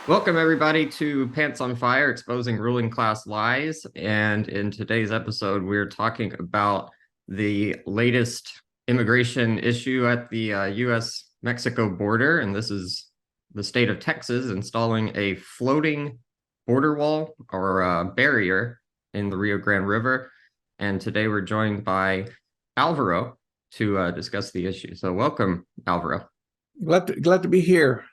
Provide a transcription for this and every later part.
Welcome, everybody, to Pants on Fire, exposing ruling class lies. And in today's episode, we're talking about the latest immigration issue at the U.S.-Mexico border. And this is the state of Texas installing a floating border wall or barrier in the Rio Grande River. And today we're joined by Alvaro to discuss the issue. So welcome, Alvaro. Glad to be here,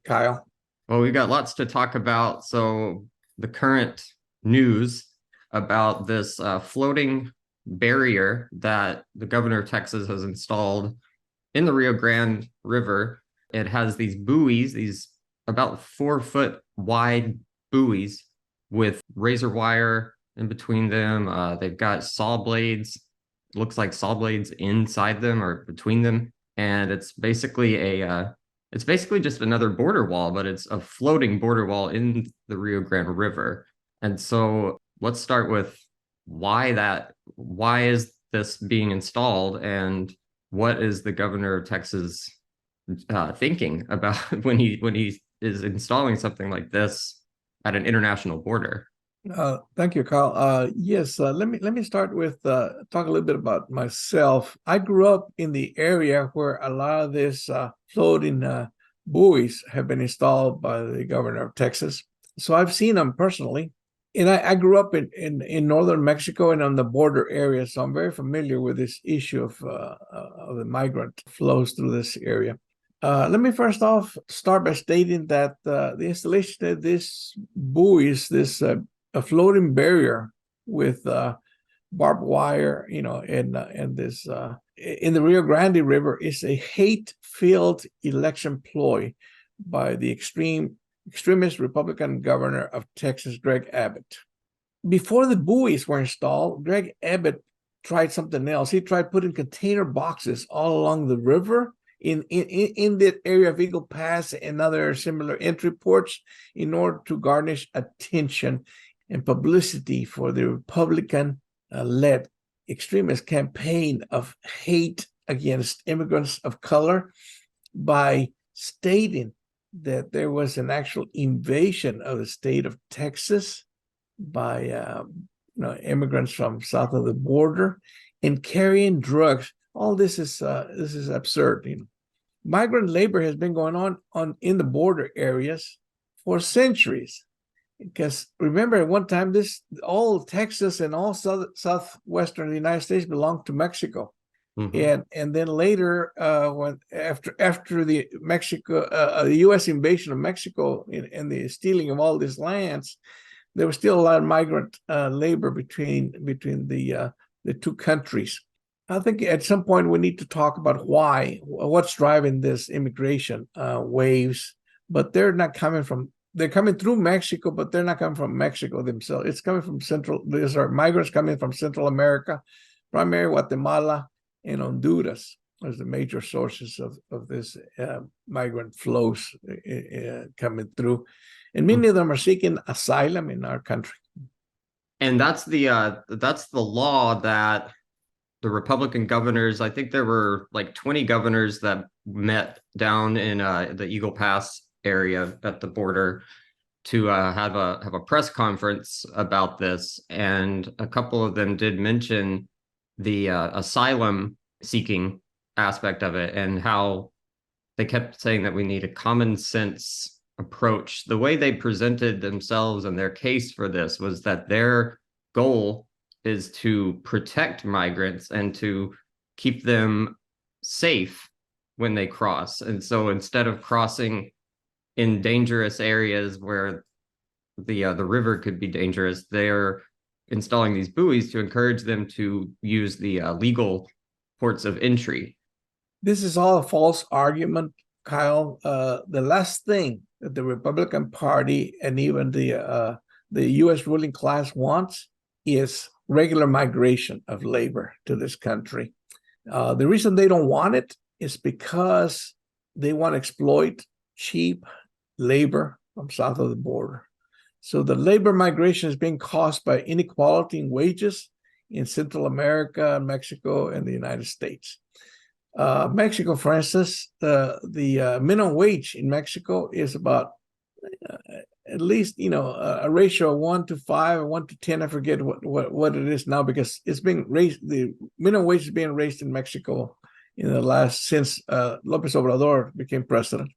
Kyle. Well, we've got lots to talk about. So the current news about this floating barrier that the governor of Texas has installed in the Rio Grande River. It has these buoys, these about 4 foot wide buoys with razor wire in between them. They've got saw blades, looks like saw blades inside them or between them. And it's basically just another border wall, but it's a floating border wall in the Rio Grande River. And so let's start with why is this being installed, and what is the governor of Texas thinking about when he is installing something like this at an international border? Thank you, Kyle. Yes, let me start with talk a little bit about myself. I grew up in the area where a lot of this floating buoys have been installed by the governor of Texas. So I've seen them personally, and I grew up in northern Mexico and on the border area. So I'm very familiar with this issue of the migrant flows through this area. Let me first off start by stating that the installation of this buoys, this a floating barrier with barbed wire, and this in the Rio Grande River is a hate-filled election ploy by the extremist Republican governor of Texas, Greg Abbott. Before the buoys were installed, Greg Abbott tried something else. He tried putting container boxes all along the river in that area of Eagle Pass and other similar entry ports in order to garnish attention and publicity for the Republican-led extremist campaign of hate against immigrants of color by stating that there was an actual invasion of the state of Texas by immigrants from south of the border and carrying drugs. All this is absurd. Migrant labor has been going on in the border areas for centuries. Because remember, at one time, all Texas and all southwestern United States belonged to Mexico, and then later, when after the U.S. invasion of Mexico and the stealing of all these lands, there was still a lot of migrant labor between the two countries. I think at some point we need to talk about what's driving this immigration waves, but they're not coming from. They're coming through Mexico, but they're not coming from Mexico themselves. It's coming from these are migrants coming from Central America, primarily Guatemala and Honduras as the major sources of this migrant flows coming through. And many of them are seeking asylum in our country. And that's the law that the Republican governors, I think there were like 20 governors that met down in the Eagle Pass area at the border to have a press conference about this, and a couple of them did mention the asylum seeking aspect of it and how they kept saying that we need a common sense approach. The way they presented themselves and their case for this was that their goal is to protect migrants and to keep them safe when they cross. And so instead of crossing in dangerous areas where the river could be dangerous, they're installing these buoys to encourage them to use the legal ports of entry. This is all a false argument, Kyle. The last thing that the Republican Party and even the U.S. ruling class wants is regular migration of labor to this country. The reason they don't want it is because they want to exploit cheap labor from south of the border. So the labor migration is being caused by inequality in wages in Central America, Mexico, and the United States. Mexico, for instance, the minimum wage in Mexico is about at least, a ratio of 1 to 5 or 1 to 10. I forget what it is now, because it's being raised. The minimum wage is being raised in Mexico since Lopez Obrador became president.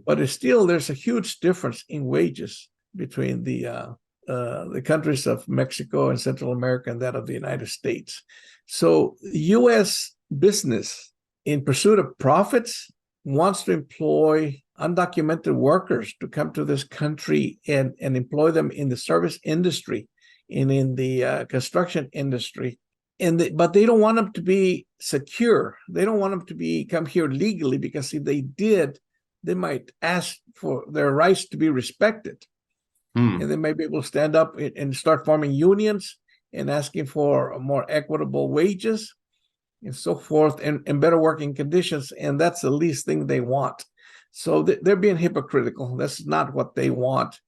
But it's still, there's a huge difference in wages between the countries of Mexico and Central America and that of the United States. So U.S. business, in pursuit of profits, wants to employ undocumented workers to come to this country and employ them in the service industry and in the construction industry. But they don't want them to be secure. They don't want them to come here legally, because if they did, they might ask for their rights to be respected. And they may be able to stand up and start forming unions and asking for more equitable wages and so forth, and better working conditions. And that's the least thing they want. So they're being hypocritical. That's not what they want.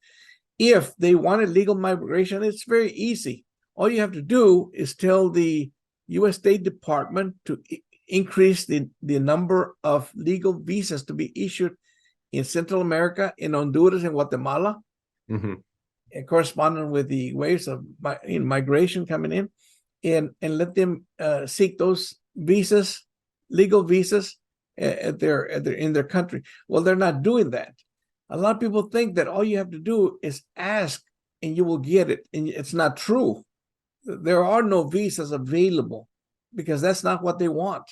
If they wanted legal migration, it's very easy. All you have to do is tell the U.S. State Department to increase the number of legal visas to be issued in Central America, in Honduras and Guatemala, and corresponding with the waves of migration coming in, and let them seek those visas, legal visas, in their country. Well, they're not doing that. A lot of people think that all you have to do is ask and you will get it, and it's not true. There are no visas available, because that's not what they want.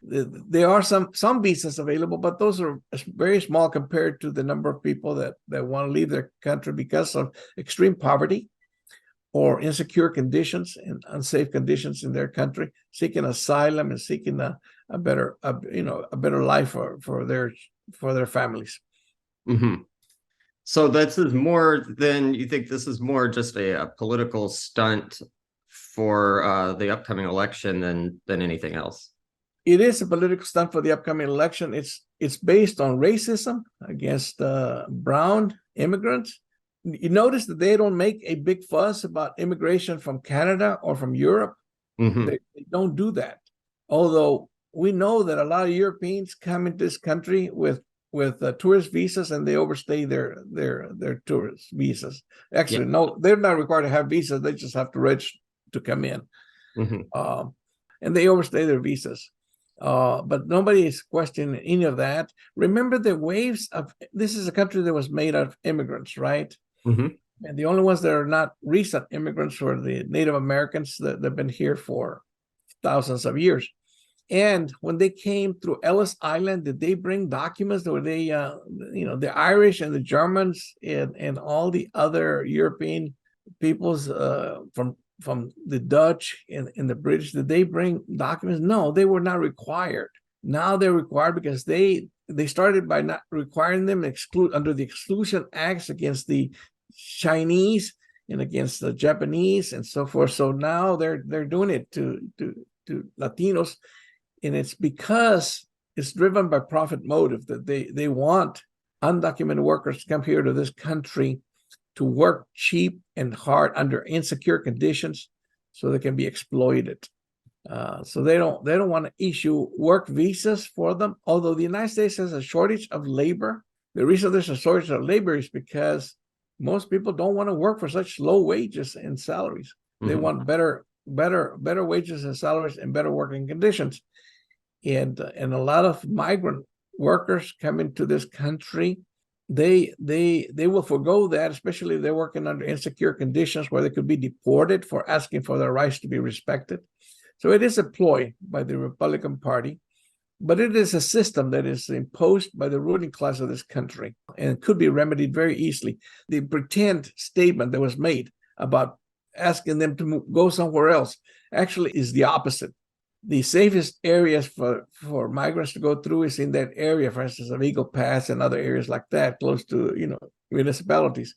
There are some visas available, but those are very small compared to the number of people that want to leave their country because of extreme poverty or insecure conditions and unsafe conditions in their country, seeking asylum and seeking a better life for their families. So this is more than, you think this is more just a political stunt for the upcoming election than anything else? It is a political stunt for the upcoming election. It's based on racism against brown immigrants. You notice that they don't make a big fuss about immigration from Canada or from Europe. They don't do that. Although we know that a lot of Europeans come into this country with tourist visas, and they overstay their tourist visas. Actually, no, they're not required to have visas. They just have to register to come in. And they overstay their visas. But nobody is questioning any of that. Remember, the waves of this is a country that was made out of immigrants, right? And the only ones that are not recent immigrants were the Native Americans that have been here for thousands of years. And when they came through Ellis Island, did they bring documents? Or they, the Irish and the Germans and all the other European peoples from the Dutch and the British, did they bring documents? No, they were not required. Now they're required, because they started by not requiring them under the exclusion acts against the Chinese and against the Japanese and so forth. So now they're doing it to Latinos, and it's because it's driven by profit motive, that they want undocumented workers to come here to this country to work cheap and hard under insecure conditions, so they can be exploited. So they don't want to issue work visas for them. Although the United States has a shortage of labor, the reason there's a shortage of labor is because most people don't want to work for such low wages and salaries. They want better wages and salaries and better working conditions. And a lot of migrant workers come into this country. They will forego that, especially if they're working under insecure conditions where they could be deported for asking for their rights to be respected. So it is a ploy by the Republican Party, but it is a system that is imposed by the ruling class of this country and could be remedied very easily. The pretend statement that was made about asking them to go somewhere else actually is the opposite. The safest areas for migrants to go through is in that area, for instance, of Eagle Pass and other areas like that, close to municipalities.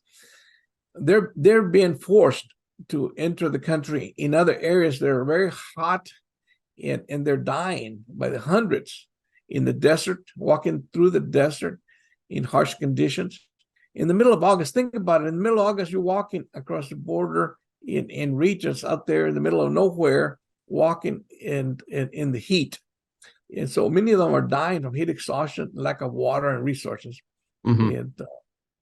They're being forced to enter the country in other areas that are very hot, and they're dying by the hundreds in the desert, walking through the desert in harsh conditions. In the middle of August, think about it. In the middle of August, you're walking across the border in regions out there in the middle of nowhere, walking in the heat. And so many of them are dying from heat exhaustion, lack of water and resources. And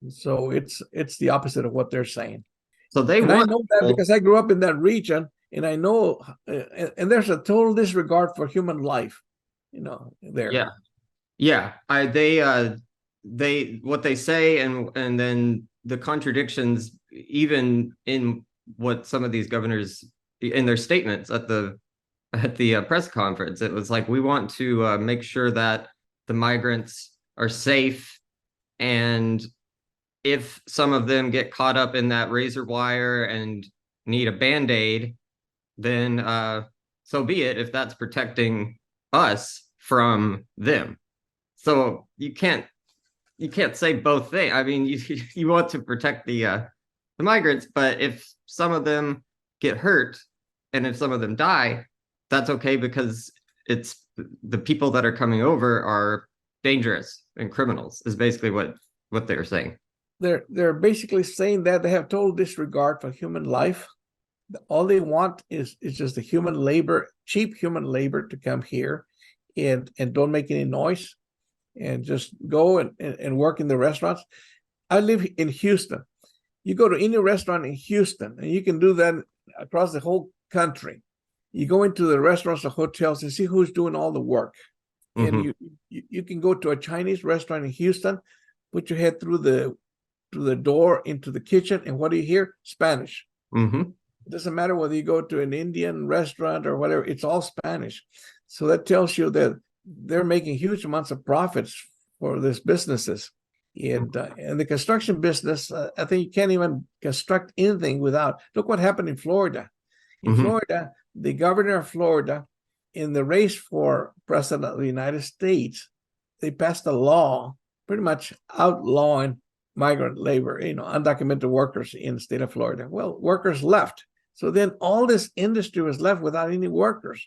So it's the opposite of what they're saying. So they And I want know that people. because I grew up in that region, and I know, and there's a total disregard for human life, there. Yeah. Yeah. They what they say, and then the contradictions even in what some of these governors in their statements at the press conference. It was like, we want to make sure that the migrants are safe, and if some of them get caught up in that razor wire and need a band-aid, then so be it, if that's protecting us from them. So you can't say both things. I mean, you want to protect the migrants, but if some of them get hurt and if some of them die, that's okay, because it's the people that are coming over are dangerous and criminals, is basically what they're saying. They're basically saying that they have total disregard for human life. All they want is just the human labor, cheap human labor, to come here and don't make any noise and just go and work in the restaurants. I live in Houston. You go to any restaurant in Houston, and you can do that across the whole country. You go into the restaurants or hotels and see who's doing all the work. And Mm-hmm. you can go to a Chinese restaurant in Houston, put your head through the door into the kitchen, and what do you hear? Spanish. Mm-hmm. It doesn't matter whether you go to an Indian restaurant or whatever, it's all Spanish. So that tells you that they're making huge amounts of profits for these businesses. And the construction business, I think you can't even construct anything without. Look what happened in Florida. In Mm-hmm. Florida, the governor of Florida, in the race for president of the United States, they passed a law pretty much outlawing migrant labor, undocumented workers in the state of Florida. Well, workers left. So then all this industry was left without any workers.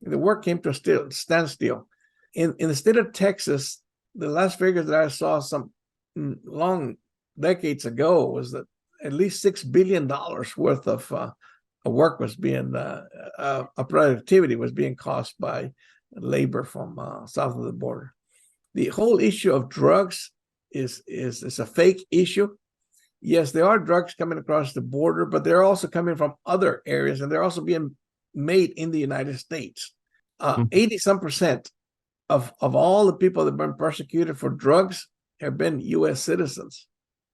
The work came to a standstill. In the state of Texas, the last figures that I saw some long decades ago was that at least $6 billion worth of work was being, productivity was being caused by labor from south of the border. The whole issue of drugs is a fake issue. Yes, there are drugs coming across the border, but they're also coming from other areas, and they're also being made in the United States. 80% of all the people that have been persecuted for drugs have been U.S. citizens.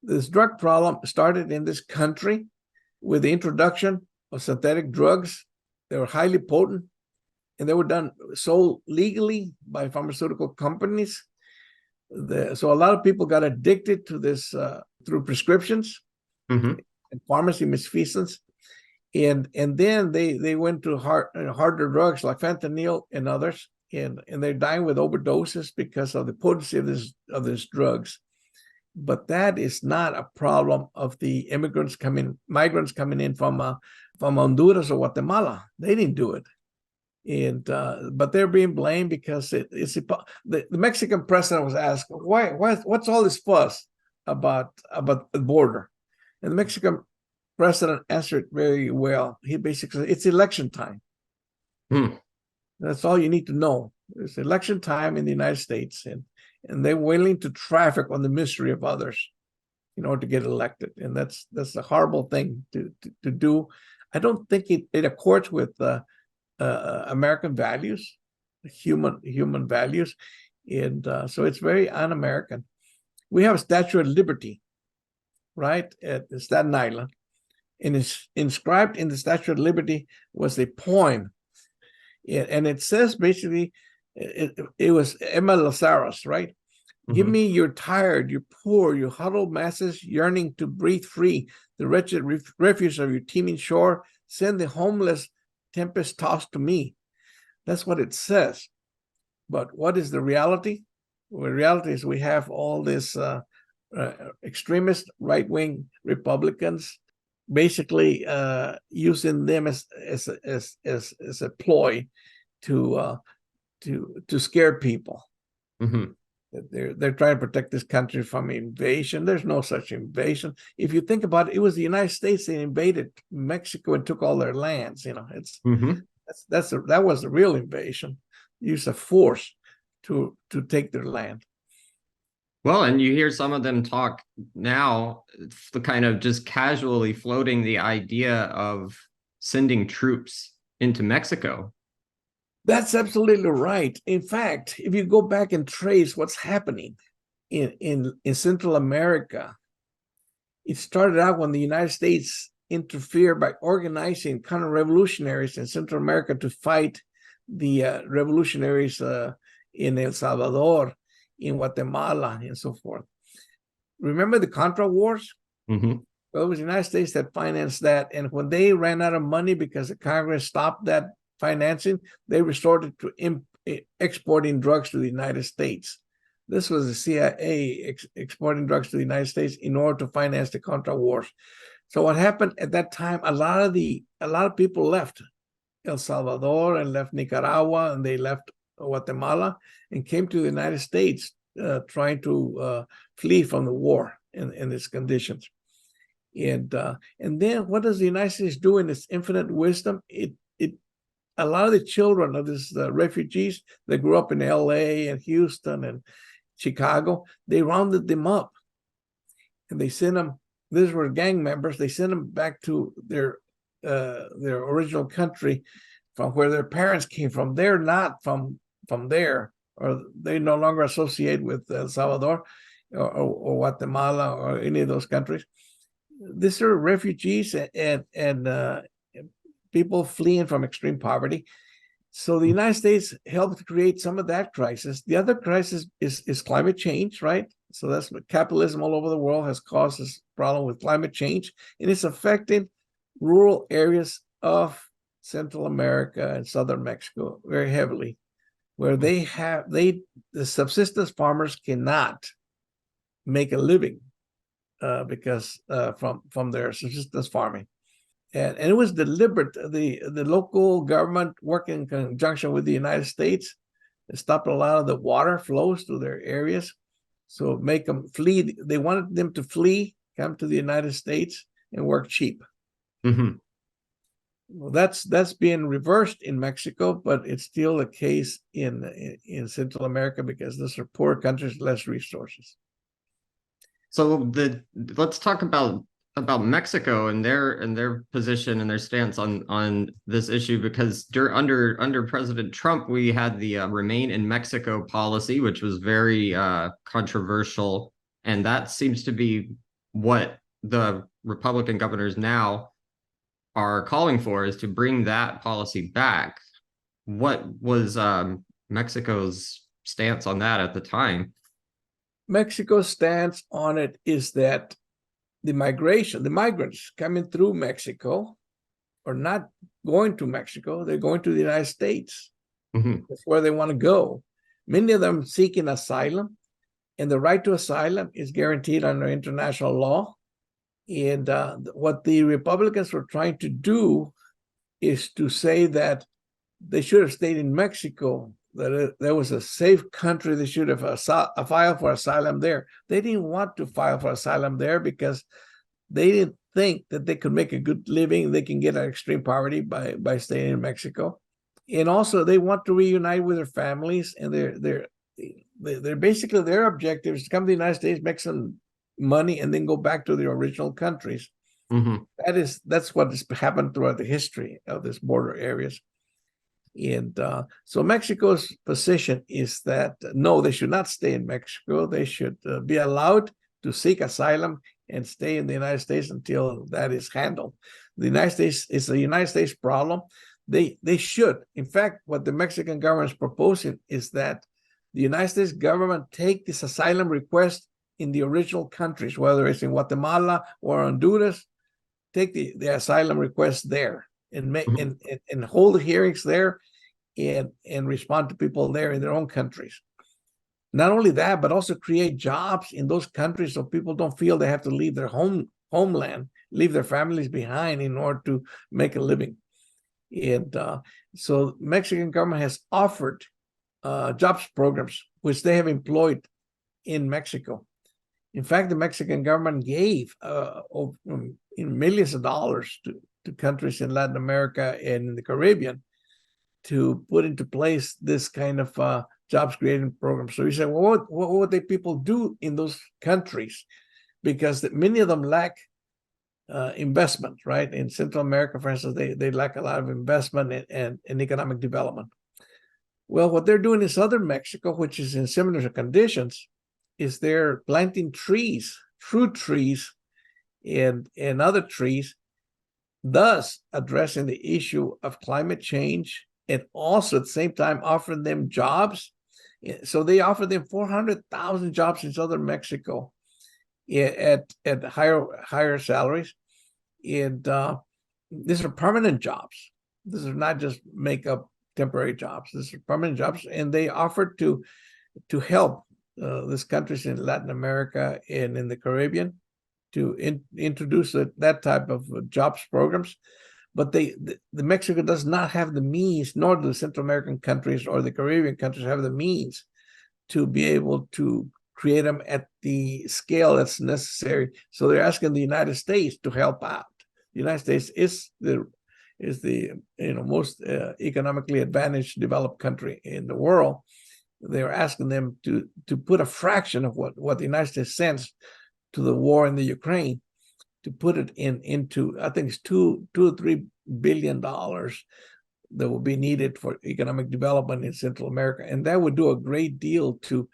This drug problem started in this country with the introduction of synthetic drugs. They were highly potent, and they were sold legally by pharmaceutical companies. So a lot of people got addicted to this through prescriptions Mm-hmm. and pharmacy misfeasance, and then they went to harder drugs like fentanyl and others, and they're dying with overdoses because of the potency of these drugs. But that is not a problem of the migrants coming in from Honduras or Guatemala. They didn't do it. And but they're being blamed because the Mexican president was asked what's all this fuss about the border, and the Mexican president answered very well. He basically said, it's election time. Mm. That's all you need to know. It's election time in the United States, and they're willing to traffic on the misery of others in order to get elected, and that's a horrible thing to do. I don't think it accords with American values, human values, and so it's very un-American. We have a Statue of Liberty, right, at Staten Island, and it's inscribed in the Statue of Liberty was a poem, and it says basically, it was Emma Lazarus, right? Mm-hmm. Give me your tired, your poor, your huddled masses yearning to breathe free, the wretched refuse of your teeming shore. Send the homeless tempest tossed to me. That's what it says. But what is the reality? Well, the reality is we have all this extremist right-wing Republicans basically using them as a ploy to scare people. Mm-hmm. They're trying to protect this country from invasion. There's no such invasion. If you think about it, it was the United States that invaded Mexico and took all their lands. Mm-hmm. That was the real invasion. Use of force to take their land. Well, and you hear some of them talk now, the kind of just casually floating the idea of sending troops into Mexico. That's absolutely right. In fact, if you go back and trace what's happening in Central America, it started out when the United States interfered by organizing counter-revolutionaries in Central America to fight the revolutionaries in El Salvador, in Guatemala, and so forth. Remember the Contra Wars? Mm-hmm. Well, it was the United States that financed that. And when they ran out of money because the Congress stopped that financing, they resorted to exporting drugs to the United States. This was the CIA exporting drugs to the United States in order to finance the Contra Wars. So what happened at that time? A lot of people left El Salvador and left Nicaragua and they left Guatemala and came to the United States trying to flee from the war in its conditions. And then what does the United States do in its infinite wisdom? It a lot of the children of these refugees that grew up in LA and Houston and Chicago, they rounded them up and they sent them. These were gang members. They sent them back to their original country from where their parents came from. They're not from there, or they no longer associate with El Salvador or Guatemala or any of those countries. These are refugees and people fleeing from extreme poverty. So the United States helped create some of that crisis. The other crisis is climate change, right? So that's what capitalism all over the world has caused this problem with climate change, and it's affecting rural areas of Central America and Southern Mexico very heavily, where the subsistence farmers cannot make a living because from their subsistence farming. And it was deliberate. The local government, working in conjunction with the United States, stopped a lot of the water flows to their areas, so make them flee. They wanted them to flee, come to the United States, and work cheap. Mm-hmm. Well, that's being reversed in Mexico, but it's still the case in Central America because those are poor countries, less resources. So let's talk about Mexico and their position and their stance on this issue, because under President Trump we had the Remain in Mexico policy, which was very controversial, and that seems to be what the Republican governors now are calling for, is to bring that policy back. What was Mexico's stance on that at the time? Mexico's stance on it is that the migrants coming through Mexico are not going to Mexico, they're going to the United States. Mm-hmm. That's where they want to go. Many of them seeking asylum, and the right to asylum is guaranteed under international law. And what the Republicans were trying to do is to say that they should have stayed in Mexico, that there was a safe country. They should have filed for asylum there. They didn't want to file for asylum there because they didn't think that they could make a good living. They can get out of extreme poverty by staying in Mexico. And also they want to reunite with their families, and they're basically, their objective is to come to the United States, make some money, and then go back to their original countries. Mm-hmm. That's what has happened throughout the history of these border areas. And so Mexico's position is that no, they should not stay in Mexico. They should be allowed to seek asylum and stay in the United States until that is handled. The United States is a United States problem. They should. In fact, what the Mexican government is proposing is that the United States government take this asylum request in the original countries, whether it's in Guatemala or Honduras, take the asylum request there and make and hold hearings there and respond to people there in their own countries. Not only that, but also create jobs in those countries so people don't feel they have to leave their homeland, leave their families behind in order to make a living. And so Mexican government has offered jobs programs, which they have employed in Mexico. In fact, the Mexican government gave millions of dollars to countries in Latin America and in the Caribbean to put into place this kind of jobs creating programs. So you say, well, what would the people do in those countries? Because many of them lack investment, right? In Central America, for instance, they lack a lot of investment and economic development. Well, what they're doing in southern Mexico, which is in similar conditions, is they're planting trees, fruit trees, and other trees, thus addressing the issue of climate change and also at the same time offering them jobs. So they offer them 400,000 jobs in southern Mexico at higher salaries, and these are permanent jobs. These are not just make up temporary jobs. These are permanent jobs, and they offer to help these countries in Latin America and in the Caribbean to introduce that type of jobs programs. But the Mexico does not have the means, nor do the Central American countries or the Caribbean countries have the means to be able to create them at the scale that's necessary. So they're asking the United States to help out. The United States is the most economically advantaged developed country in the world. They're asking them to put a fraction of what the United States sends to the war in the Ukraine, to put it into, I think it's $2 or $3 billion that will be needed for economic development in Central America, and that would do a great deal to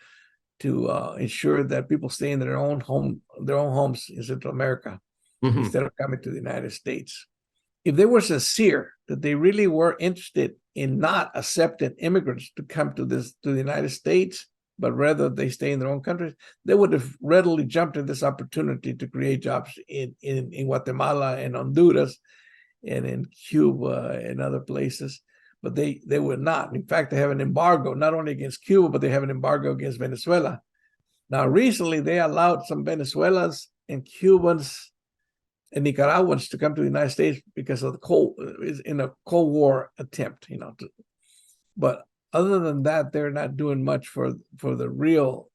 ensure that people stay in their own homes in Central America instead of coming to the United States. If they were sincere that they really were interested in not accepting immigrants to come to the United States, but rather they stay in their own countries, they would have readily jumped at this opportunity to create jobs in Guatemala and Honduras and in Cuba and other places. But they would not. In fact, they have an embargo, not only against Cuba, but they have an embargo against Venezuela. Now, recently, they allowed some Venezuelans and Cubans and Nicaraguans to come to the United States because of the Cold War attempt, but other than that, they're not doing much for the real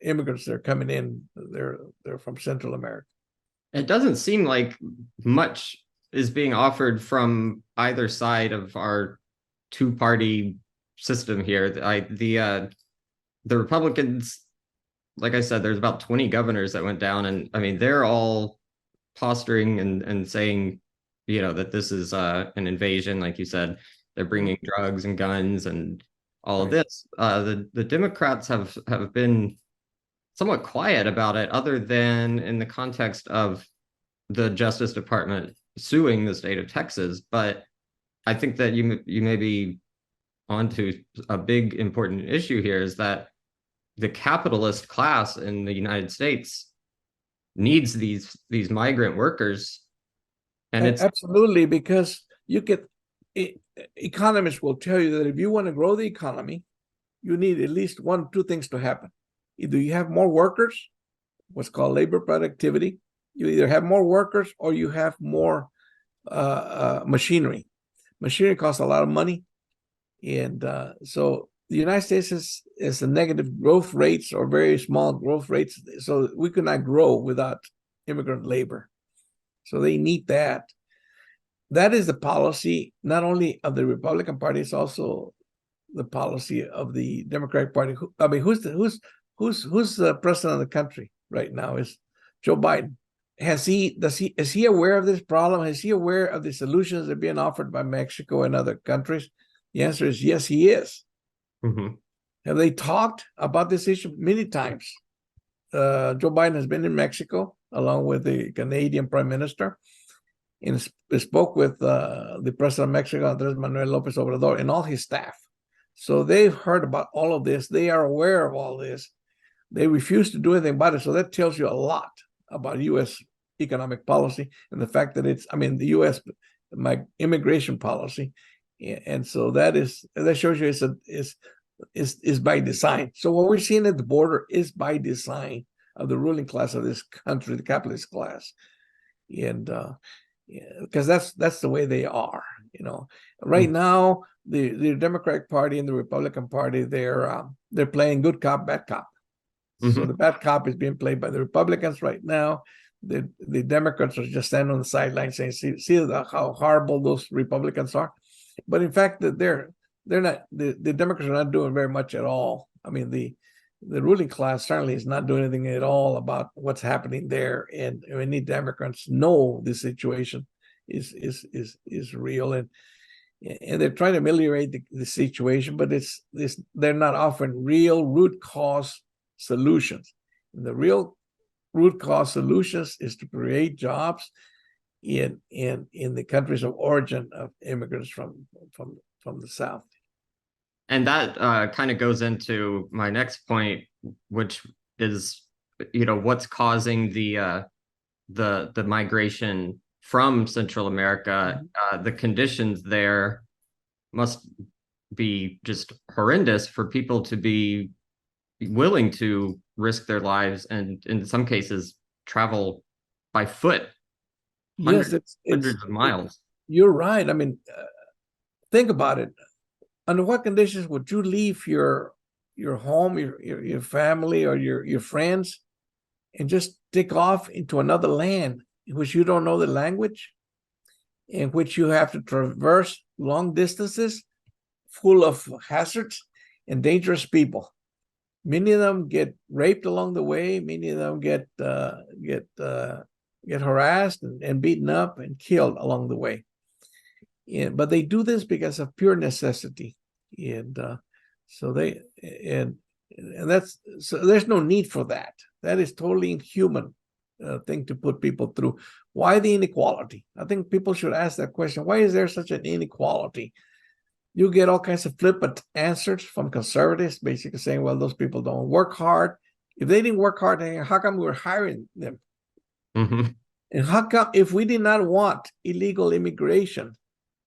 immigrants that are coming in. They're from Central America. It doesn't seem like much is being offered from either side of our two-party system here. The Republicans, like I said, there's about 20 governors that went down, and I mean they're all posturing and saying, that this is an invasion, like you said. They're bringing drugs and guns and all of this. The Democrats have been somewhat quiet about it, other than in the context of the Justice Department suing the state of Texas. But I think that you may be onto a big important issue here, is that the capitalist class in the United States needs these migrant workers, and it's absolutely, because economists will tell you that if you want to grow the economy, you need at least two things to happen. Either you have more workers, what's called labor productivity. You either have more workers or you have more machinery. Machinery costs a lot of money, and so the United States is a negative growth rates or very small growth rates. So we could not grow without immigrant labor. So they need that. That is the policy not only of the Republican Party, it's also the policy of the Democratic Party. Who's the president of the country right now? Is Joe Biden. Is he aware of this problem? Is he aware of the solutions that are being offered by Mexico and other countries? The answer is yes, he is. Have they talked about this issue? Many times. Joe Biden has been in Mexico along with the Canadian Prime Minister, and spoke with the president of Mexico, Andres Manuel Lopez Obrador, and all his staff. So they've heard about all of this. They are aware of all this. They refuse to do anything about it. So that tells you a lot about U.S. economic policy and the fact that the U.S. immigration policy. And so that shows you it's by design. So what we're seeing at the border is by design of the ruling class of this country, the capitalist class. And because that's the way they are. Right now the Democratic Party and the Republican Party, they're playing good cop, bad cop. So the bad cop is being played by the Republicans right now. The Democrats are just standing on the sidelines saying, see how horrible those Republicans are. But in fact, that they're not, the Democrats are not doing very much at all. I mean, the ruling class certainly is not doing anything at all about what's happening there. And many Democrats know the situation is real, and they're trying to ameliorate the situation, but they're not offering real root cause solutions. And the real root cause solutions is to create jobs in the countries of origin of immigrants from the South. And that kind of goes into my next point, which is, what's causing the migration from Central America. The conditions there must be just horrendous for people to be willing to risk their lives and in some cases travel by foot Yes, hundreds of miles. You're right. I mean, think about it. Under what conditions would you leave your home, your family, or your friends, and just take off into another land in which you don't know the language, in which you have to traverse long distances full of hazards and dangerous people? Many of them get raped along the way. Many of them get harassed and beaten up and killed along the way. But they do this because of pure necessity, and so there's no need for that. That is totally inhuman thing to put people through. Why the inequality? I think people should ask that question. Why is there such an inequality? You get all kinds of flippant answers from conservatives, basically saying, well, those people don't work hard. If they didn't work hard, how come we're hiring them? Mm-hmm. And how come, if we did not want illegal immigration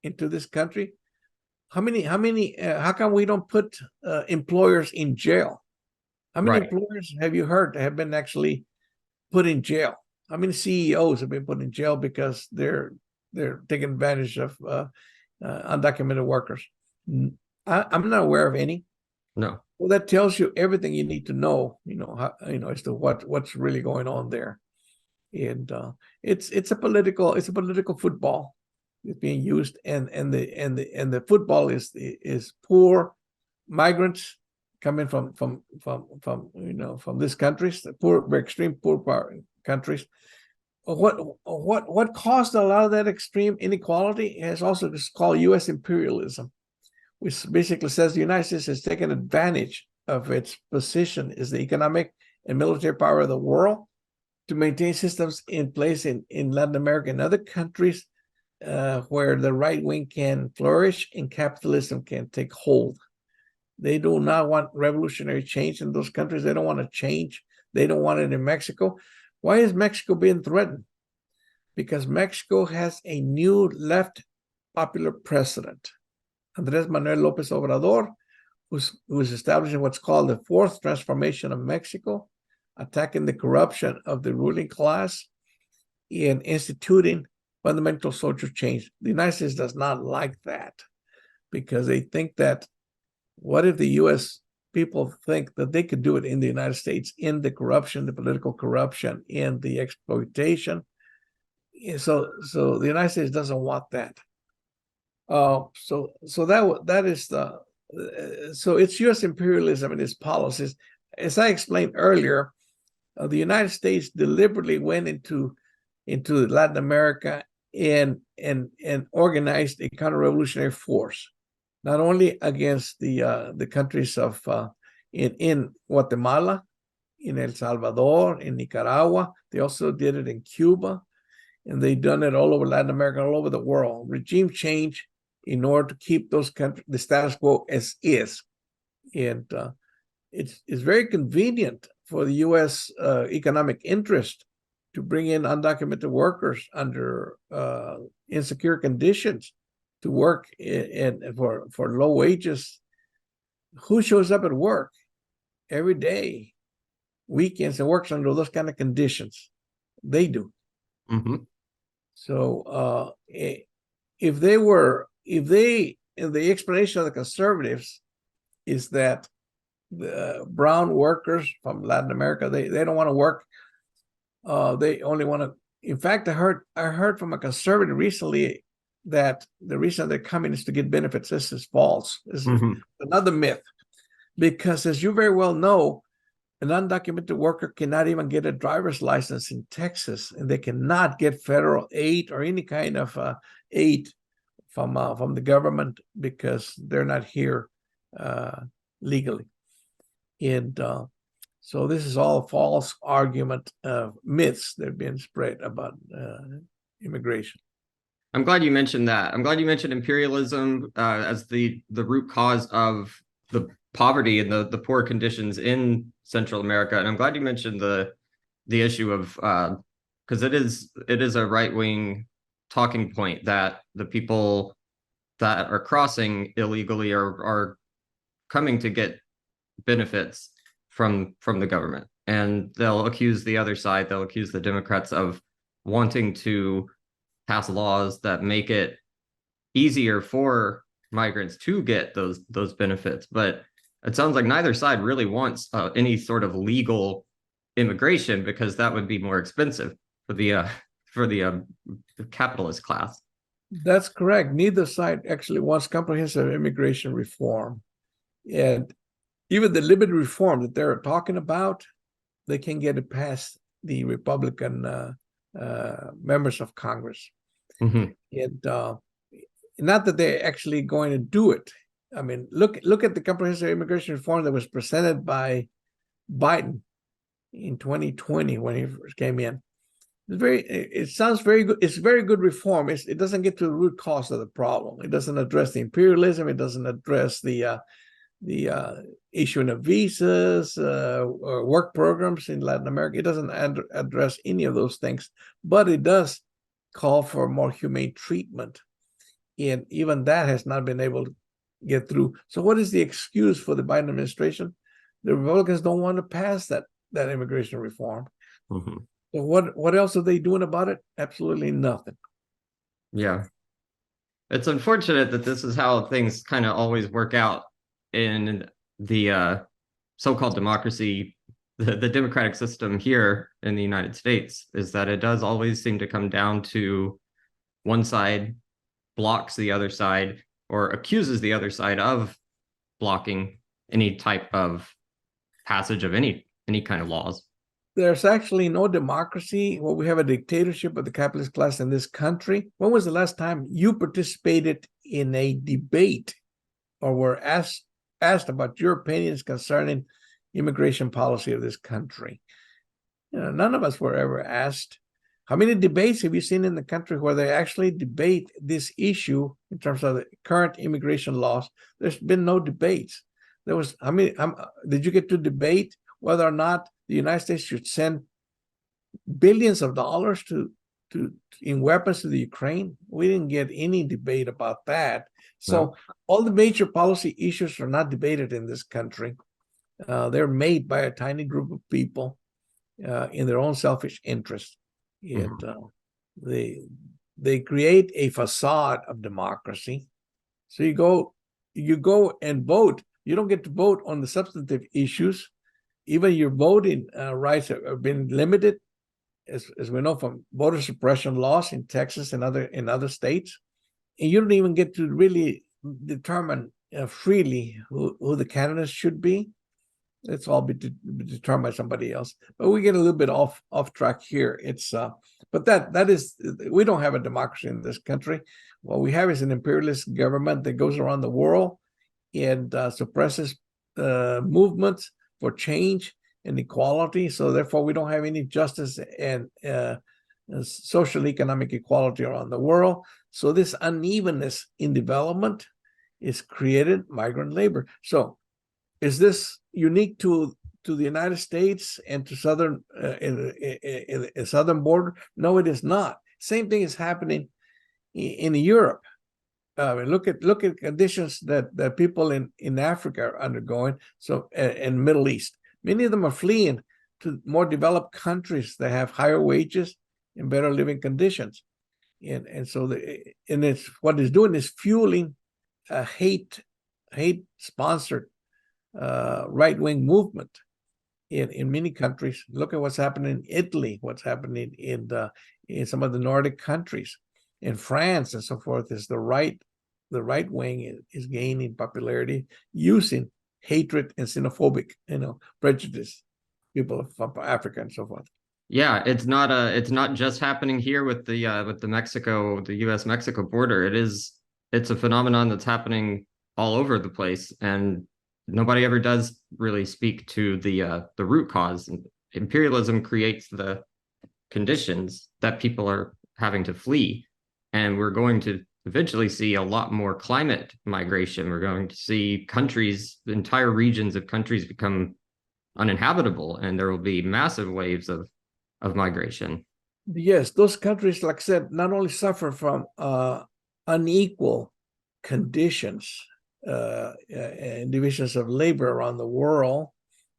into this country, how come we don't put employers in jail? How many employers have you heard have been actually put in jail? How many CEOs have been put in jail because they're taking advantage of undocumented workers? I'm not aware of any. No. Well, that tells you everything you need to know, as to what's really going on there. And it's a political football is being used, and the football is poor migrants coming from these countries, the poor, extreme poor countries. What caused a lot of that extreme inequality is also just called U.S. imperialism, which basically says the United States has taken advantage of its position as the economic and military power of the world to maintain systems in place in Latin America and other countries where the right wing can flourish and capitalism can take hold. They do not want revolutionary change in those countries. They don't want to change. They don't want it in Mexico. Why is Mexico being threatened? Because Mexico has a new left popular president, Andrés Manuel López Obrador, who's establishing what's called the fourth transformation of Mexico, attacking the corruption of the ruling class and instituting fundamental social change. The United States does not like that because they think that what if the U.S. people think that they could do it in the United States, in the corruption, the political corruption, in the exploitation? So the United States doesn't want that. So that is so it's U.S. imperialism and its policies. As I explained earlier, the United States deliberately went into Latin America and organized a counter-revolutionary force, not only against the countries of in Guatemala, in El Salvador, in Nicaragua. They also did it in Cuba, and they've done it all over Latin America, all over the world. Regime change in order to keep those countries, the status quo as is. And it's very convenient for the U.S. Economic interest to bring in undocumented workers under insecure conditions to work for low wages. Who shows up at work every day, weekends, and works under those kind of conditions? They do. Mm-hmm. So if the explanation of the conservatives is that the brown workers from Latin America, they don't want to work. They only want to. In fact, I heard from a conservative recently that the reason they're coming is to get benefits. This is false. This is Mhm. another myth. Because as you very well know, an undocumented worker cannot even get a driver's license in Texas, and they cannot get federal aid or any kind of aid from the government because they're not here legally. And so this is all a false argument of myths that have been spread about immigration. I'm glad you mentioned that. I'm glad you mentioned imperialism as the root cause of the poverty and the poor conditions in Central America. And I'm glad you mentioned the issue of because it is a right-wing talking point that the people that are crossing illegally are coming to get benefits from the government. And they'll accuse the other side, they'll accuse the Democrats of wanting to pass laws that make it easier for migrants to get those benefits. But it sounds like neither side really wants any sort of legal immigration because that would be more expensive for the capitalist class. That's correct. Neither side actually wants comprehensive immigration reform. And even the limited reform that they're talking about, they can get it past the Republican members of Congress. Mm-hmm. And not that they're actually going to do it. I mean, look at the comprehensive immigration reform that was presented by Biden in 2020 when he first came in. It sounds very good. It's very good reform. It doesn't get to the root cause of the problem. It doesn't address the imperialism. It doesn't address the issuing of visas or work programs in Latin America. It doesn't address any of those things, but it does call for more humane treatment. And even that has not been able to get through. So what is the excuse for the Biden administration? The Republicans don't want to pass that immigration reform. Mm-hmm. So what else are they doing about it? Absolutely nothing. Yeah. It's unfortunate that this is how things kind of always work out in the so-called democracy, the democratic system here in the United States, is that it does always seem to come down to one side blocks the other side or accuses the other side of blocking any type of passage of any kind of laws. There's actually no democracy. Well, we have a dictatorship of the capitalist class in this country. When was the last time you participated in a debate or were asked about your opinions concerning immigration policy of this country? You know, none of us were ever asked. How many debates have you seen in the country where they actually debate this issue in terms of the current immigration laws? There's been no debates. There was, did you get to debate whether or not the United States should send billions of dollars in weapons to the Ukraine? We didn't get any debate about that. So all the major policy issues are not debated in this country. They're made by a tiny group of people in their own selfish interest. And they create a facade of democracy. So you go and vote. You don't get to vote on the substantive issues. Even your voting rights have been limited, as we know from voter suppression laws in Texas and other states. And you don't even get to really determine freely who the candidates should be. It's all be determined by somebody else. But we get a little bit off track here. It's but that is, we don't have a democracy in this country. What we have is an imperialist government that goes around the world and suppresses movements for change and equality. So therefore, we don't have any justice and social economic equality around the world. So this unevenness in development is created migrant labor. So is this unique to the United States and to southern in the southern border? No, it is not. Same thing is happening in Europe. Look at conditions that people in Africa are undergoing. So and Middle East, many of them are fleeing to more developed countries that have higher wages and better living conditions. And so it's what it's doing is fueling a hate sponsored right-wing movement in many countries. Look at what's happening in Italy, what's happening in some of the Nordic countries. In France and so forth, is the right wing is gaining popularity using hatred and xenophobic, prejudice, people from Africa and so forth. Yeah, it's not just happening here with the US Mexico border. It's a phenomenon that's happening all over the place, and nobody ever does really speak to the root cause. And imperialism creates the conditions that people are having to flee, and we're going to eventually see a lot more climate migration. We're going to see countries, entire regions of countries become uninhabitable, and there will be massive waves of migration. Yes, those countries, like I said, not only suffer from unequal conditions and divisions of labor around the world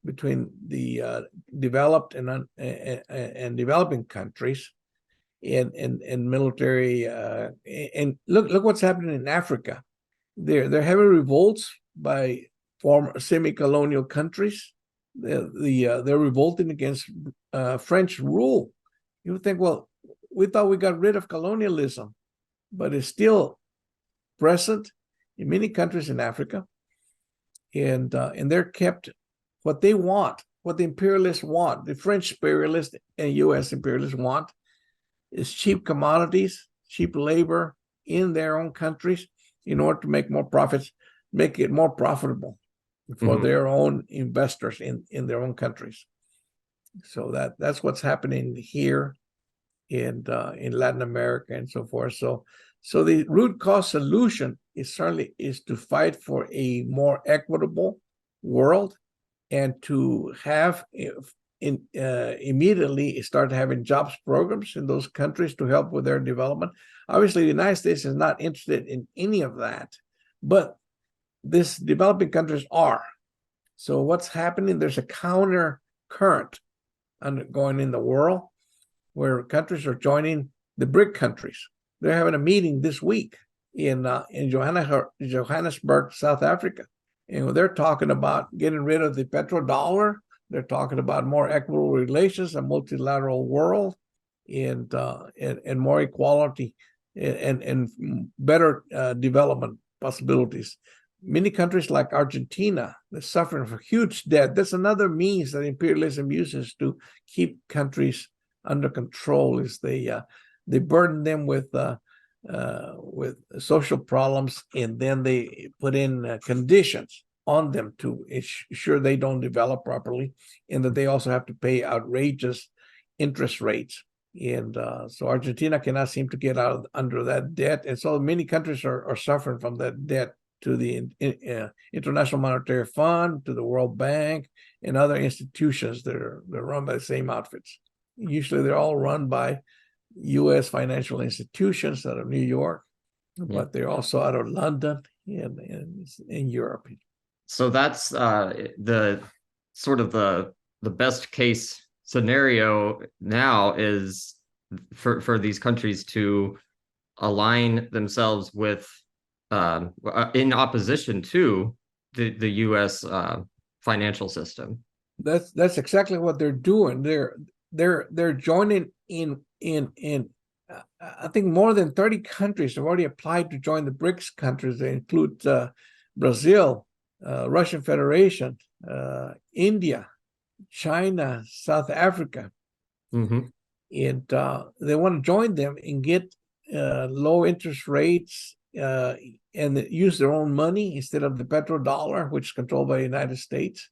between the developed and developing countries, and military. And look what's happening in Africa. They're having revolts by former semi-colonial countries. They're revolting against French rule. You would think, well, we thought we got rid of colonialism, but it's still present in many countries in Africa, and they're kept what they want, what the imperialists want, the French imperialists and U.S. imperialists want, is cheap commodities, cheap labor in their own countries in order to make more profits, make it more profitable for their own investors in their own countries. So that's what's happening here in Latin America and so forth. So the root cause solution is certainly to fight for a more equitable world, and to have immediately start having jobs programs in those countries to help with their development. Obviously, the United States is not interested in any of that, but these developing countries are. So what's happening? There's a counter current going in the world, where countries are joining the BRIC countries. They're having a meeting this week in Johannesburg, South Africa. And they're talking about getting rid of the petrodollar. They're talking about more equitable relations, a multilateral world, and more equality and better development possibilities. Many countries like Argentina, they're suffering from huge debt. That's another means that imperialism uses to keep countries under control, is they burden them with social problems, and then they put in conditions on them to ensure they don't develop properly, and that they also have to pay outrageous interest rates. And so Argentina cannot seem to get out under that debt, and so many countries are suffering from that debt to the International Monetary Fund, to the World Bank, and other institutions that are run by the same outfits. Usually they're all run by U.S. financial institutions out of New York, but they're also out of London and in Europe. So that's the sort of the best case scenario now is for these countries to align themselves with in opposition to the U.S. Financial system. That's exactly what they're doing. They're joining in I think more than 30 countries have already applied to join the BRICS countries. They include Brazil, Russian Federation, India, China, South Africa. And they want to join them and get low interest rates and use their own money instead of the petrodollar, which is controlled by the United States.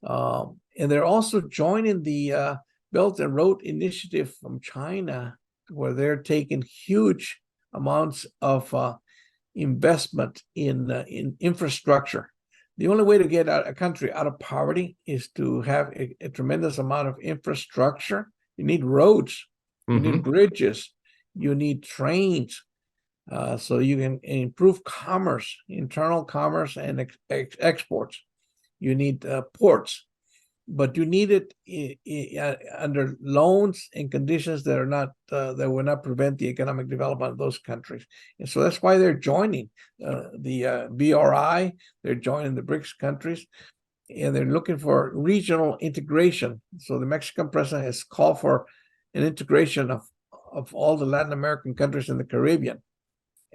And they're also joining the Belt and Road Initiative from China, where they're taking huge amounts of investment in infrastructure. The only way to get a country out of poverty is to have a tremendous amount of infrastructure. You need roads, you need bridges, you need trains, so you can improve commerce, internal commerce, and exports. You need ports, but you need it under loans and conditions that are not that will not prevent the economic development of those countries. And so that's why they're joining the BRI. They're joining the BRICS countries, and they're looking for regional integration. So the Mexican president has called for an integration of all the Latin American countries in the Caribbean,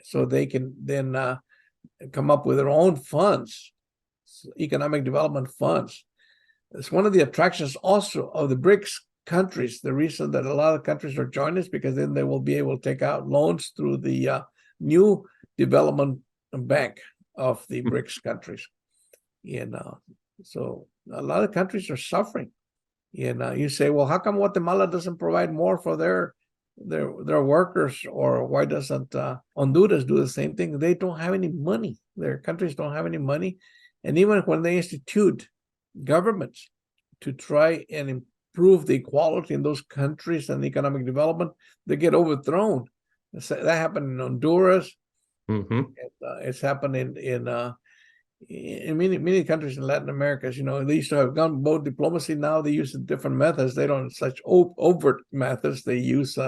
so they can then come up with their own funds, economic development funds. It's one of the attractions also of the BRICS countries. The reason that a lot of countries are joining is because then they will be able to take out loans through the new development bank of the BRICS countries. And so a lot of countries are suffering. And you say, well, how come Guatemala doesn't provide more for their workers, or why doesn't Honduras do the same thing? They don't have any money. Their countries don't have any money. And even when they institute governments to try and improve the equality in those countries and economic development, they get overthrown. That happened in Honduras. Mm-hmm. It's happening in many countries in Latin America. You know, they used to have gunboat diplomacy. Now they use different methods. They don't such overt methods. They use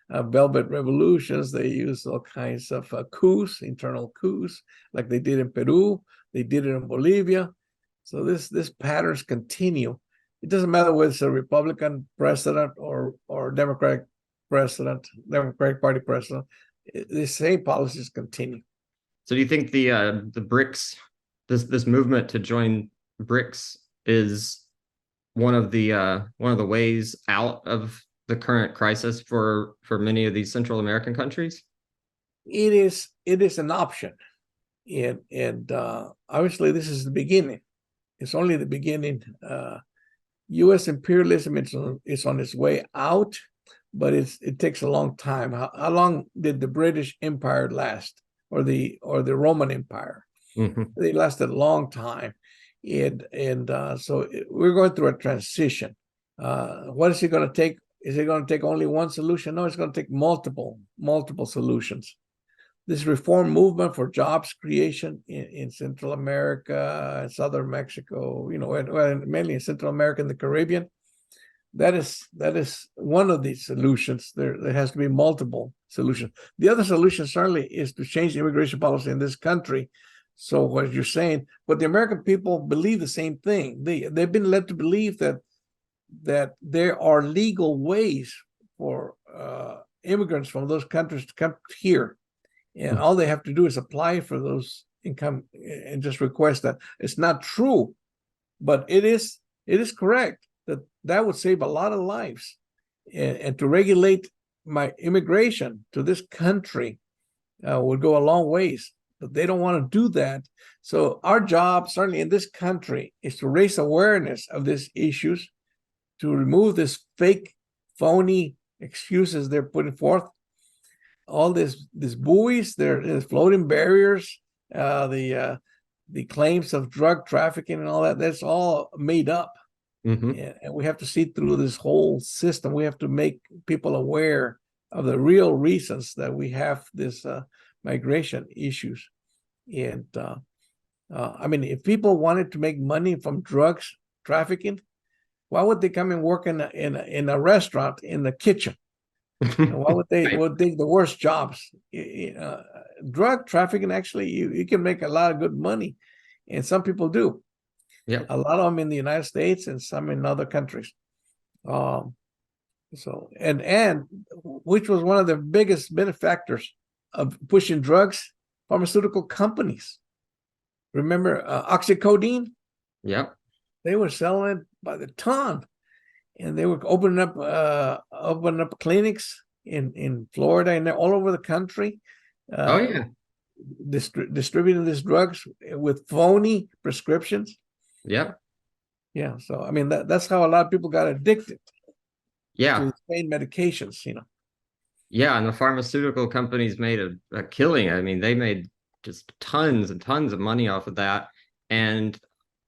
velvet revolutions. They use all kinds of coups, internal coups, like they did in Peru. They did it in Bolivia. So this patterns continue. It doesn't matter whether it's a Republican president or Democratic president, Democratic Party president. The same policies continue. So do you think the BRICS, this movement to join BRICS, is one of the ways out of the current crisis for many of these Central American countries? It is an option, and obviously this is the beginning. It's only the beginning. U.S. imperialism is on its way out, but it takes a long time. How long did the British Empire last, or the Roman Empire? Mm-hmm. They lasted a long time, and so we're going through a transition. What is it going to take? Is it going to take only one solution? No, it's going to take multiple solutions. This reform movement for jobs creation in Central America and Southern Mexico, you know, and mainly in Central America and the Caribbean, that is one of the solutions. There has to be multiple solutions. The other solution certainly is to change immigration policy in this country. So what you're saying, but the American people believe the same thing. They've been led to believe that there are legal ways for immigrants from those countries to come here, and all they have to do is apply for those income and just request that. It's not true, but it is correct that would save a lot of lives, and to regulate my immigration to this country would go a long ways. But they don't want to do that. So our job, certainly in this country, is to raise awareness of these issues, to remove this fake, phony excuses they're putting forth. All these buoys, there's floating barriers, the claims of drug trafficking and all that, that's all made up. Mm-hmm. And we have to see through this whole system. We have to make people aware of the real reasons that we have this migration issues. And I mean, if people wanted to make money from drugs trafficking, why would they come and work in a restaurant in the kitchen? And why would they take the worst jobs? Drug trafficking, actually, you can make a lot of good money, and some people do. Yeah, a lot of them in the United States and some in other countries. So and which was one of the biggest benefactors of pushing drugs, pharmaceutical companies. Remember oxycodone? Yep. They were selling it by the ton, and they were opening up clinics in Florida and all over the country. Oh yeah. Distributing these drugs with phony prescriptions. Yep. Yeah. So I mean that's how a lot of people got addicted. Yeah. To pain medications, you know. Yeah, and the pharmaceutical companies made a killing. I mean, they made just tons and tons of money off of that. And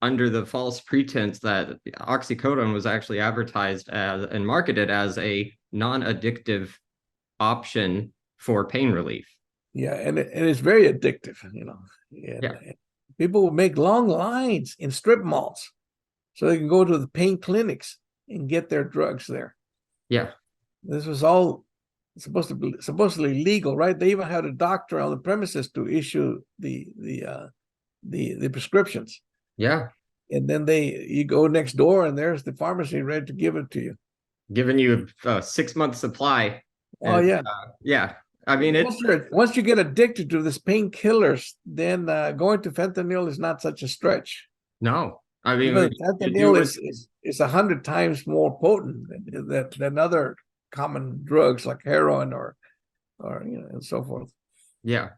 under the false pretense that oxycodone was actually advertised as and marketed as a non-addictive option for pain relief. Yeah, and it's very addictive, you know. And people will make long lines in strip malls so they can go to the pain clinics and get their drugs there. Yeah. This was all supposedly legal, right? They even had a doctor on the premises to issue the prescriptions. Yeah. And then you go next door and there's the pharmacy ready to give it to you. Giving you a 6-month supply. Oh yeah. Yeah, I mean Once you get addicted to this painkillers, then going to fentanyl is not such a stretch. no. I You mean, know, you do fentanyl what is 100 times more potent than other common drugs like heroin or and so forth. yeah.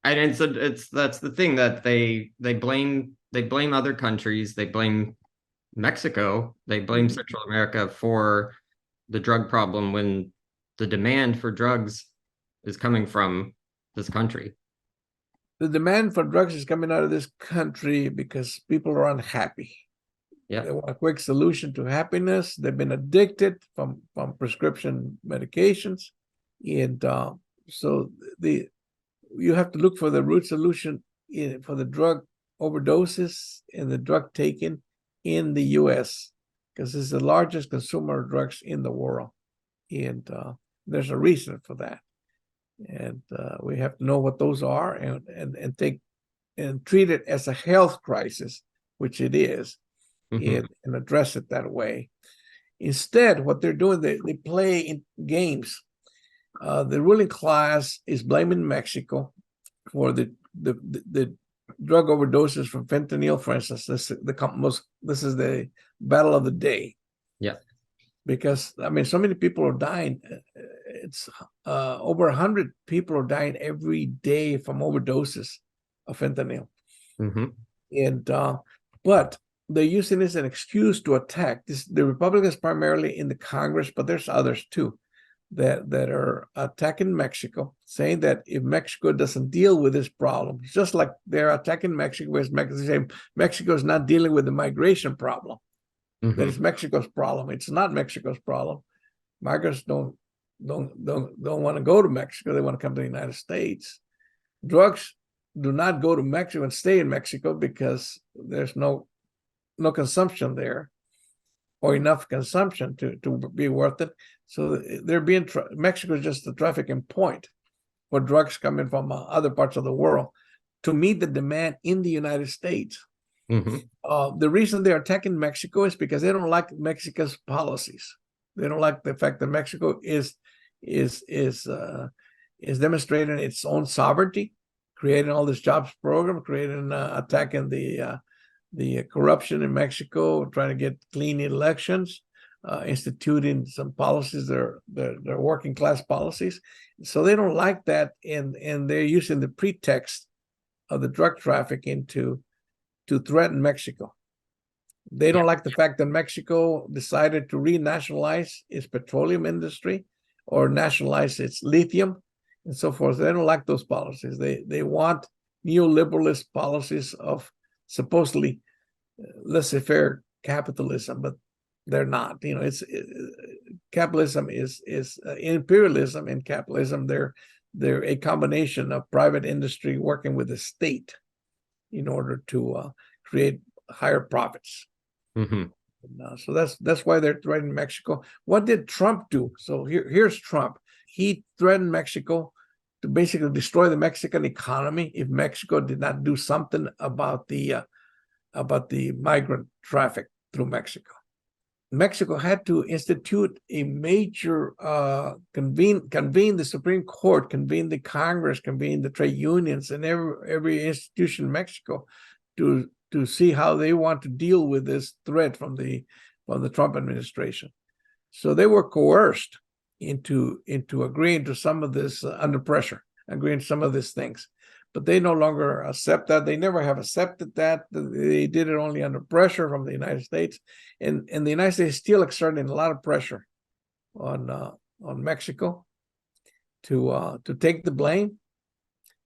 And it's that's the thing that they blame other countries, they blame Mexico, they blame Mhm. Central America for the drug problem when the demand for drugs is coming from this country. The demand for drugs is coming out of this country because people are unhappy. They Yeah. want a quick solution to happiness. They've been addicted from prescription medications, and so the you have to look for the root solution for the drug overdoses and the drug taken in the U.S. because it's the largest consumer of drugs in the world, and there's a reason for that. And we have to know what those are and take and treat it as a health crisis, which it is, Mhm. and address it that way. Instead, what they're doing, they play in games. The ruling class is blaming Mexico for the drug overdoses from fentanyl, for instance. This is the battle of the day Yeah. because I mean, so many people are dying. It's over 100 people are dying every day from overdoses of fentanyl, Hmm. and but they're using this as an excuse to attack the Republicans primarily in the Congress, but there's others too that are attacking Mexico, saying that if Mexico doesn't deal with this problem, just like they're attacking Mexico, as Mexico is not dealing with the migration problem, that Hmm. is Mexico's problem. It's not Mexico's problem. Migrants don't want to go to Mexico. They want to come to the United States. Drugs do not go to Mexico and stay in Mexico because there's no consumption there or enough consumption to be worth it. So they're being Mexico is just the trafficking point for drugs coming from other parts of the world to meet the demand in the United States. Hmm. The reason they're attacking Mexico is because they don't like Mexico's policies. They don't like the fact that Mexico is demonstrating its own sovereignty, creating all this jobs program, creating attacking the corruption in Mexico, trying to get clean elections, instituting some policies they're working class policies. So they don't like that, and they're using the pretext of the drug trafficking to threaten Mexico. They Yeah. don't like the fact that Mexico decided to renationalize its petroleum industry or nationalize its lithium and so forth. They don't like those policies. They want neoliberalist policies of supposedly laissez-faire capitalism, but they're not. It's capitalism is imperialism. In capitalism, they're a combination of private industry working with the state in order to create higher profits. Hmm. So that's why they're threatening Mexico. What did Trump do? So here's Trump. He threatened Mexico to basically destroy the Mexican economy if Mexico did not do something about the migrant traffic through Mexico. Mexico had to institute a major convene the Supreme Court, convene the Congress, convene the trade unions, and every institution in Mexico to see how they want to deal with this threat from the Trump administration. So they were coerced into agreeing to some of this under pressure, agreeing to some of these things. But they no longer accept that. They never have accepted that. They did it only under pressure from the United States, and the United States still exerting a lot of pressure on Mexico to take the blame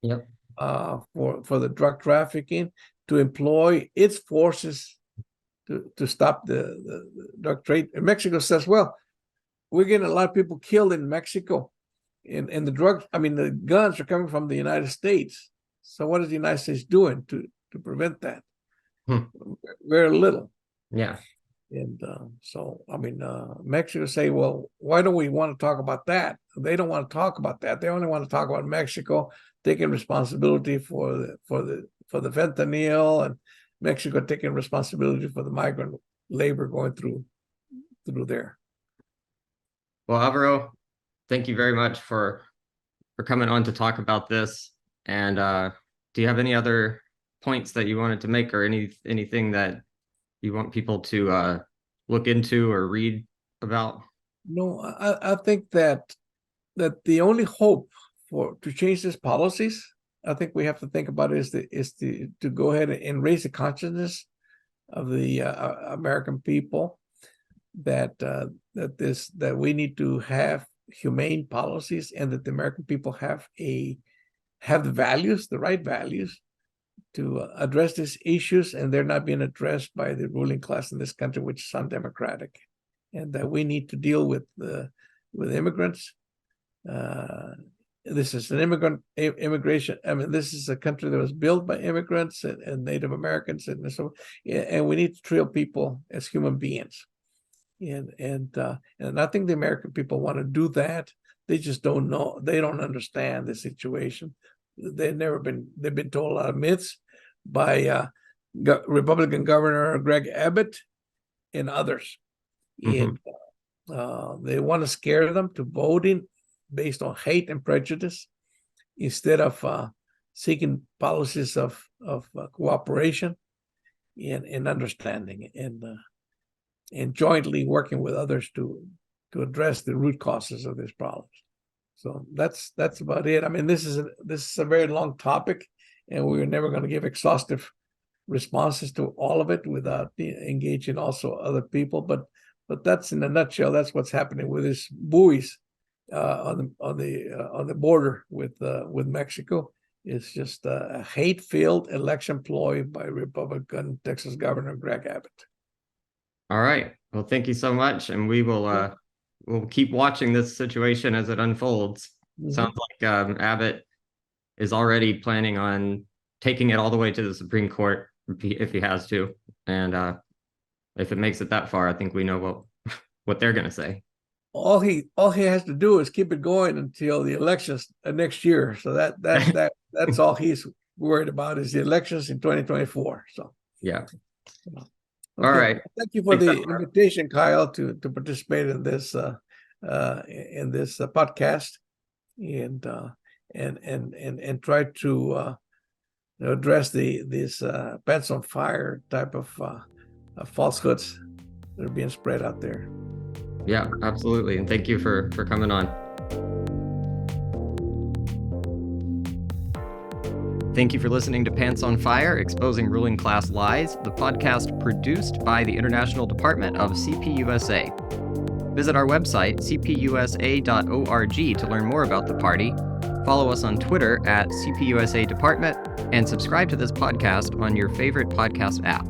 Yep. for the drug trafficking, to employ its forces to stop the drug trade. And Mexico says, well, we're getting a lot of people killed in Mexico, and the drugs, I mean, the guns are coming from the United States. So what is the United States doing to prevent that? Hmm. Very little. Yeah. And so, I mean, Mexico say, well, why don't we want to talk about that? They don't want to talk about that. They only want to talk about Mexico taking responsibility for the fentanyl, and Mexico taking responsibility for the migrant labor going through there. Well, Alvaro, thank you very much for coming on to talk about this. And do you have any other points that you wanted to make, or anything that you want people to look into or read about? No, I think that the only hope to change these policies, I think we have to think about to go ahead and raise the consciousness of the American people that we need to have humane policies, and that the American people have the values, the right values, to address these issues, and they're not being addressed by the ruling class in this country, which is undemocratic, and that we need to deal with immigrants. This is an immigration. I mean, this is a country that was built by immigrants and Native Americans, and we need to treat people as human beings. And I think the American people want to do that. They just don't know. They don't understand the situation. They've been told a lot of myths by Republican Governor Greg Abbott and others. Mhm. And they want to scare them to voting based on hate and prejudice, instead of seeking policies of cooperation and understanding, and jointly working with others to address the root causes of these problems. So that's about it. I mean, this is a very long topic, and we're never going to give exhaustive responses to all of it without engaging also other people. But that's, in a nutshell, that's what's happening with these buoys on the border with Mexico. It's just a hate-filled election ploy by Republican Texas Governor Greg Abbott. All right. Well, thank you so much, and we'll keep watching this situation as it unfolds. Mhm. Sounds like Abbott is already planning on taking it all the way to the Supreme Court if he has to, and if it makes it that far, I think we know what they're going to say. All he has to do is keep it going until the elections next year. So that's all he's worried about, is the elections in 2024. So Yeah. okay. All right. Thank you for the invitation, Kyle, to participate in this podcast, and try to address these pants on fire type of falsehoods that are being spread out there. Yeah, absolutely. And thank you for coming on. Thank you for listening to Pants on Fire, Exposing Ruling Class Lies, the podcast produced by the International Department of CPUSA. Visit our website, cpusa.org, to learn more about the party. Follow us on Twitter at CPUSA Department, and subscribe to this podcast on your favorite podcast app.